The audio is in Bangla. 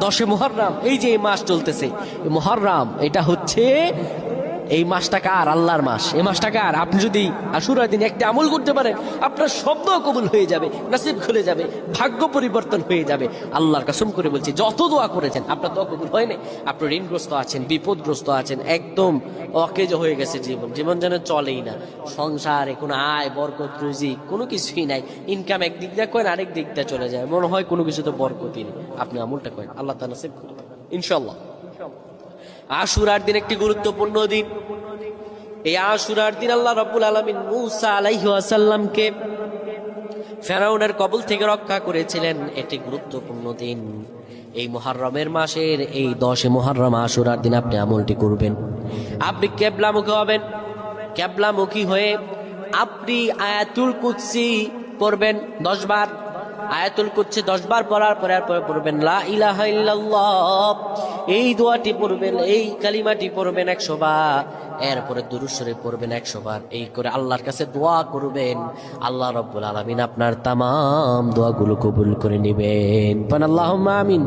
10 মুহররম, এই যে এই মাস চলতেছে মুহররম, এটা হচ্ছে এই মাসটা কার? আল্লাহর মাস। এই মাসটা কার? আপনি যদি আশুরার দিন একটা আমল করতে পারেন, আপনার শব্দ কবুল হয়ে যাবে, নসিব খুলে যাবে, ভাগ্য পরিবর্তন হয়ে যাবে। আল্লাহর কসম করে বলছি, যত দোয়া করেছেন আপনার দোয়া কবুল হয়নি। আপনি ঋণগ্রস্ত আছেন, বিপদগ্রস্ত আছেন, একদম অকেজ হয়ে গেছে জীবন যেন চলেই না, সংসারে কোনো আয় বরকত রুজি কোনো কিছুই নাই, ইনকাম একদিক দিয়ে করেন আরেক দিক দিয়ে চলে যায়, মনে হয় কোনো কিছু তো বরকতই নেই। আপনি আমলটা করেন, আল্লাহ তাআলা নসিব করে দেবেন ইনশাআল্লাহ। আশুরার দিন একটি গুরুত্বপূর্ণ দিন। এই আশুরার দিন আল্লাহ রাব্বুল আলামিন মূসা আলাইহিস সালামকে ফেরাউনের কবল থেকে রক্ষা করেছিলেন। এটি গুরুত্বপূর্ণ দিন। এই মুহররমের মাসের এই 10 মুহররম আশুরার দিন আপনি আমলটি করবেন। আপনি কিবলামুখী হবেন। কিবলামুখী হয়ে আপনি আয়াতুল কুরসি পড়বেন 10 বার। আয়াতুল কুরসি 10 বার পড়ার পরে পড়বেন লা ইলাহা ইল্লাল্লাহ। এই দোয়াটি পড়বেন, এই কালিমাটি পড়বেন 100 বার। এরপরে দুরূদ শরীফ পড়বেন 100 বার। এই করে আল্লাহর কাছে দোয়া করবেন, আল্লাহ রাব্বুল আলামিন আপনার তামাম দোয়াগুলো কবুল করে নেবেন। আল্লাহুম্মা আমিন।